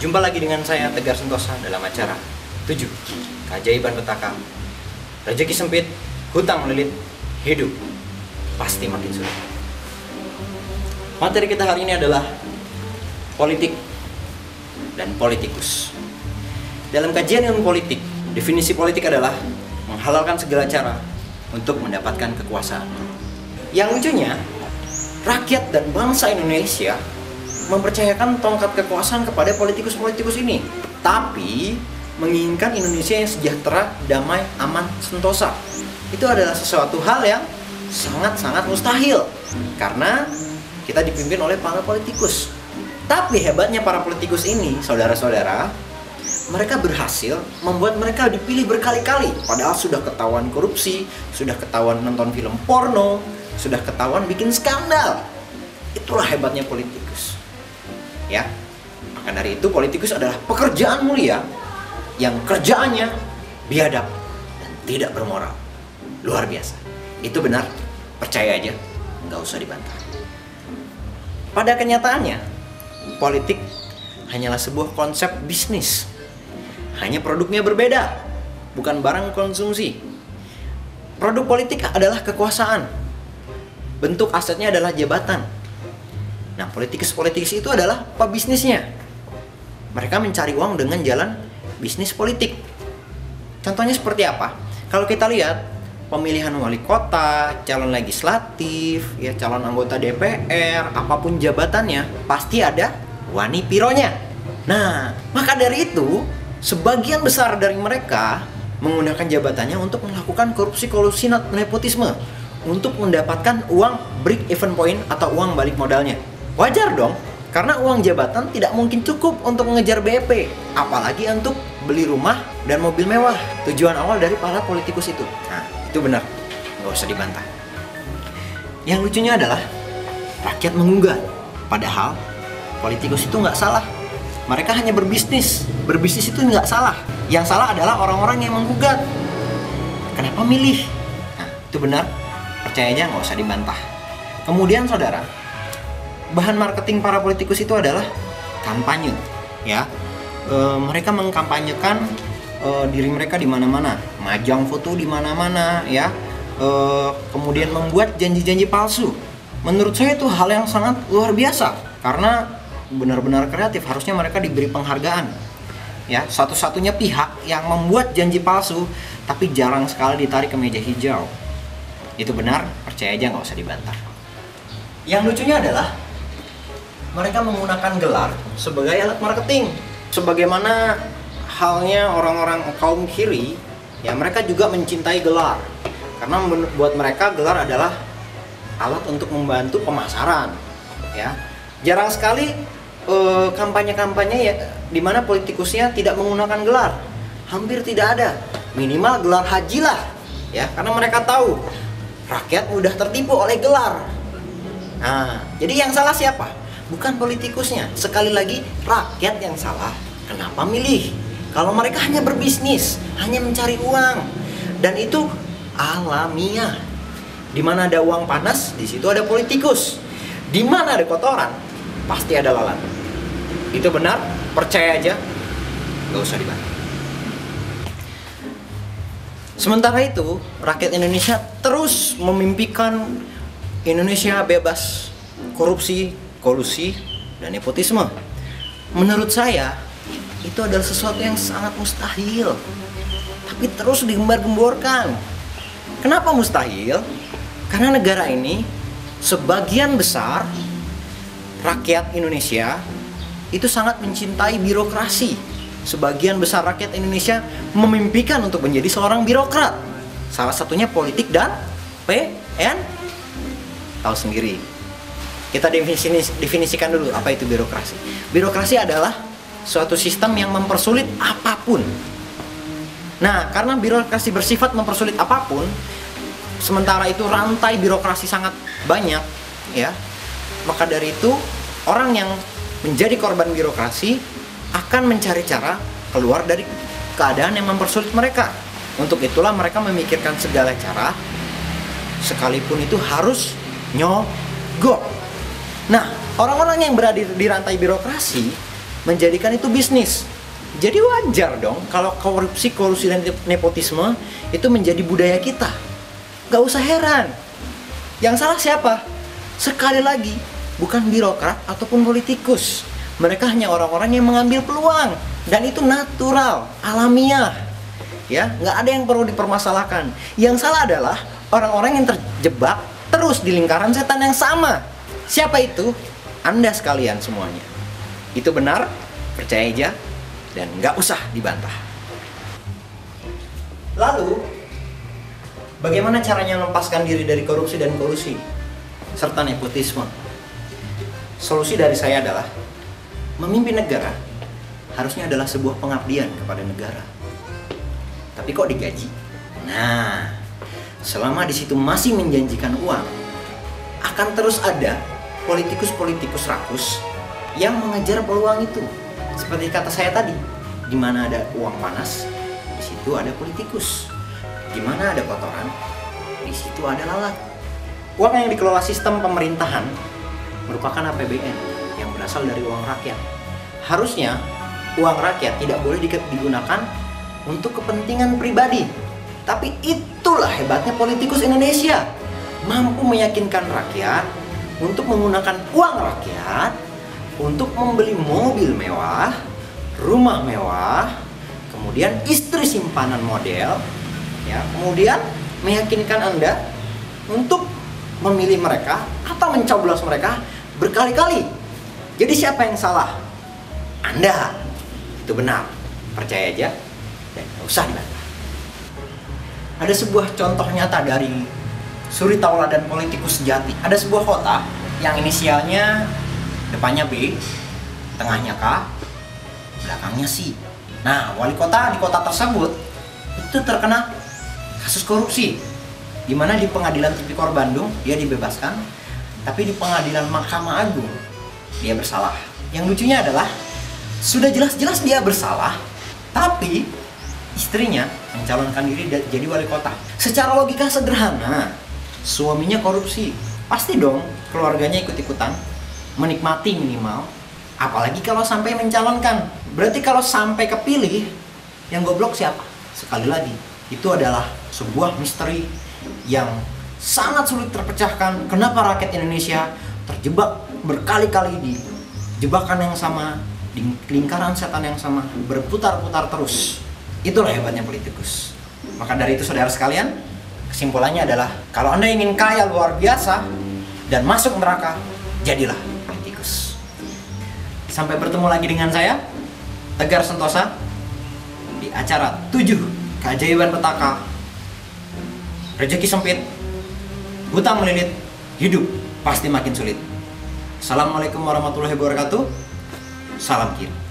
Jumpa lagi dengan saya Tegar Sentosa dalam acara 7 Keajaiban Petaka. Rezeki sempit, hutang melilit, hidup pasti makin sulit. Materi kita hari ini adalah politik dan politikus. Dalam kajian ilmu politik, definisi politik adalah menghalalkan segala cara untuk mendapatkan kekuasaan. Yang lucunya, rakyat dan bangsa Indonesia mempercayakan tongkat kekuasaan kepada politikus-politikus ini, tapi menginginkan Indonesia yang sejahtera, damai, aman, sentosa. Itu adalah sesuatu hal yang sangat-sangat mustahil karena kita dipimpin oleh para politikus. Tapi hebatnya para politikus ini, saudara-saudara, mereka berhasil membuat mereka dipilih berkali-kali, padahal sudah ketahuan korupsi, sudah ketahuan nonton film porno, sudah ketahuan bikin skandal. Itulah hebatnya politikus. Ya, maka dari itu politikus adalah pekerjaan mulia yang kerjaannya biadab dan tidak bermoral. Luar biasa. Itu benar, percaya aja, nggak usah dibantah. Pada kenyataannya, politik hanyalah sebuah konsep bisnis. Hanya produknya berbeda, bukan barang konsumsi. Produk politik adalah kekuasaan. Bentuk asetnya adalah jabatan. Nah, politikus itu adalah pebisnisnya. Mereka mencari uang dengan jalan bisnis politik. Contohnya seperti apa? Kalau kita lihat pemilihan wali kota, calon legislatif, ya calon anggota DPR, apapun jabatannya, pasti ada wani pironya. Nah, maka dari itu, sebagian besar dari mereka menggunakan jabatannya untuk melakukan korupsi, kolusi, nepotisme, untuk mendapatkan uang break even point atau uang balik modalnya. Wajar dong, karena uang jabatan tidak mungkin cukup untuk mengejar BEP, apalagi untuk beli rumah dan mobil mewah. Tujuan awal dari para politikus itu. Nah, itu benar, nggak usah dibantah. Yang lucunya adalah rakyat menggugat, padahal politikus itu nggak salah. Mereka hanya berbisnis. Berbisnis itu nggak salah. Yang salah adalah orang-orang yang menggugat. Kenapa milih? Nah, itu benar, percaya aja, nggak usah dibantah. Kemudian saudara, bahan marketing para politikus itu adalah kampanye, ya. Mereka mengkampanyekan diri mereka di mana-mana, majang foto di mana-mana, ya. Kemudian membuat janji-janji palsu. Menurut saya itu hal yang sangat luar biasa karena benar-benar kreatif. Harusnya mereka diberi penghargaan, ya. Satu-satunya pihak yang membuat janji palsu, tapi jarang sekali ditarik ke meja hijau. Itu benar, percaya aja, nggak usah dibantah. Yang lucunya adalah mereka menggunakan gelar sebagai alat marketing. Sebagaimana halnya orang-orang kaum kiri, ya mereka juga mencintai gelar. Karena buat mereka gelar adalah alat untuk membantu pemasaran, ya. Jarang sekali kampanye-kampanye ya di mana politikusnya tidak menggunakan gelar. Hampir tidak ada. Minimal gelar haji lah, ya, karena mereka tahu rakyat mudah tertipu oleh gelar. Nah, jadi yang salah siapa? Bukan politikusnya. Sekali lagi, rakyat yang salah. Kenapa milih? Kalau mereka hanya berbisnis, hanya mencari uang, dan itu alamiah. Di mana ada uang panas, di situ ada politikus. Di mana ada kotoran, pasti ada lalat. Itu benar, percaya aja, nggak usah dibantah. Sementara itu, rakyat Indonesia terus memimpikan Indonesia bebas korupsi, kolusi, dan nepotisme. Menurut saya, itu adalah sesuatu yang sangat mustahil, tapi terus digembar-gemborkan. Kenapa mustahil? Karena negara ini, sebagian besar rakyat Indonesia itu sangat mencintai birokrasi. Sebagian besar rakyat Indonesia memimpikan untuk menjadi seorang birokrat. Salah satunya politik dan PN. Tahu sendiri. Kita definisikan dulu apa itu birokrasi. Birokrasi adalah suatu sistem yang mempersulit apapun. Nah, karena birokrasi bersifat mempersulit apapun, sementara itu rantai birokrasi sangat banyak, ya. Maka dari itu, orang yang menjadi korban birokrasi akan mencari cara keluar dari keadaan yang mempersulit mereka. Untuk itulah mereka memikirkan segala cara, sekalipun itu harus nyogok. Nah, orang-orang yang berada di rantai birokrasi menjadikan itu bisnis. Jadi wajar dong kalau korupsi dan nepotisme itu menjadi budaya kita. Gak usah heran. Yang salah siapa? Sekali lagi, bukan birokrat ataupun politikus. Mereka hanya orang-orang yang mengambil peluang. Dan itu natural, alamiah. Ya, nggak ada yang perlu dipermasalahkan. Yang salah adalah orang-orang yang terjebak terus di lingkaran setan yang sama. Siapa itu? Anda sekalian semuanya. Itu benar, percaya aja, dan nggak usah dibantah. Lalu, bagaimana caranya melepaskan diri dari korupsi dan kolusi serta nepotisme? Solusi dari saya adalah memimpin negara harusnya adalah sebuah pengabdian kepada negara. Tapi kok digaji? Nah, selama di situ masih menjanjikan uang, akan terus ada politikus-politikus rakus yang mengejar peluang itu. Seperti kata saya tadi, di mana ada uang panas, di situ ada politikus. Di mana ada kotoran, di situ ada lalat. Uang yang dikelola sistem pemerintahan merupakan APBN yang berasal dari uang rakyat. Harusnya uang rakyat tidak boleh digunakan untuk kepentingan pribadi. Tapi itulah hebatnya politikus Indonesia. Mampu meyakinkan rakyat untuk menggunakan uang rakyat untuk membeli mobil mewah, rumah mewah, kemudian istri simpanan model, ya, kemudian meyakinkan Anda untuk memilih mereka atau mencoblos mereka berkali-kali. Jadi siapa yang salah? Anda. Itu benar. Percaya aja dan gak usah dibantah. Ada sebuah contoh nyata dari suri tauladan politikus sejati. Ada sebuah kota yang inisialnya depannya B, tengahnya K, belakangnya C. Nah, wali kota di kota tersebut itu terkena kasus korupsi, di mana di Pengadilan Tipikor Bandung dia dibebaskan, tapi di Pengadilan Mahkamah Agung dia bersalah. Yang lucunya adalah sudah jelas-jelas dia bersalah, tapi istrinya mencalonkan diri jadi wali kota. Secara logika sederhana, suaminya korupsi, pasti dong keluarganya ikut-ikutan menikmati minimal. Apalagi kalau sampai mencalonkan. Berarti kalau sampai kepilih, yang goblok siapa? Sekali lagi, itu adalah sebuah misteri yang sangat sulit terpecahkan. Kenapa rakyat Indonesia terjebak berkali-kali di jebakan yang sama, di lingkaran setan yang sama, berputar-putar terus. Itulah hebatnya politikus. Maka dari itu saudara sekalian, kesimpulannya adalah kalau Anda ingin kaya luar biasa dan masuk neraka, jadilah politikus. Sampai bertemu lagi dengan saya, Tegar Sentosa, di acara 7 Keajaiban Petaka. Rezeki sempit, hutang melilit, hidup pasti makin sulit. Assalamualaikum warahmatullahi wabarakatuh. Salam kiri.